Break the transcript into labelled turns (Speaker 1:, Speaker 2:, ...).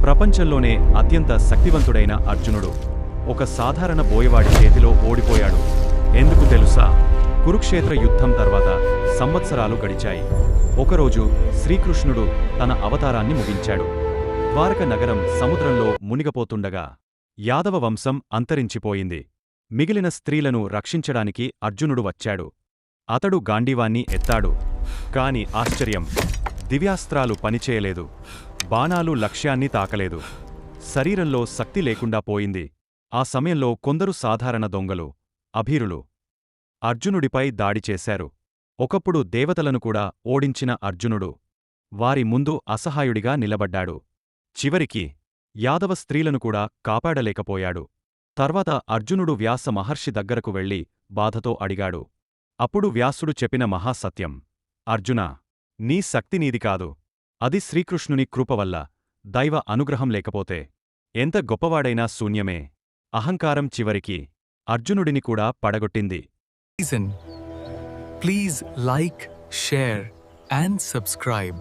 Speaker 1: ప్రపంచంలోనే అత్యంత శక్తివంతుడైన అర్జునుడు ఒక సాధారణ బోయవాడి చేతిలో ఓడిపోయాడు. ఎందుకు తెలుసా? కురుక్షేత్ర యుద్ధం తర్వాత సంవత్సరాలు గడిచాయి. ఒకరోజు శ్రీకృష్ణుడు తన అవతారాన్ని ముగించాడు. ద్వారక నగరం సముద్రంలో మునిగపోతుండగా యాదవ వంశం అంతరించిపోయింది. మిగిలిన స్త్రీలను రక్షించడానికి అర్జునుడు వచ్చాడు. అతడు గాంధీవాన్ని ఎత్తాడు. కాని ఆశ్చర్యం, దివ్యాస్త్రాలు పనిచేయలేదు. బాణాలు లక్ష్యాన్ని తాకలేదు. శరీరంలో శక్తి లేకుండా పోయింది. ఆ సమయంలో కొందరు సాధారణ దొంగలు, అభీరులు అర్జునుడిపై దాడి చేశారు. ఒకప్పుడు దేవతలను కూడా ఓడించిన అర్జునుడు వారి ముందు అసహాయుడిగా నిలబడ్డాడు. చివరికి యాదవ స్త్రీలను కూడా కాపాడలేకపోయాడు. తర్వాత అర్జునుడు వ్యాస మహర్షి దగ్గరకు వెళ్లి బాధతో అడిగాడు. అప్పుడు వ్యాసుడు చెప్పిన మహాసత్యం: అర్జునా, నీ శక్తి నీది కాదు. అది శ్రీకృష్ణుని కృపవల్ల, దైవ అనుగ్రహం లేకపోతే ఎంత గొప్పవాడైనా శూన్యమే. అహంకారం చివరికి అర్జునుడిని కూడా పడగొట్టింది.
Speaker 2: Please like, share and subscribe.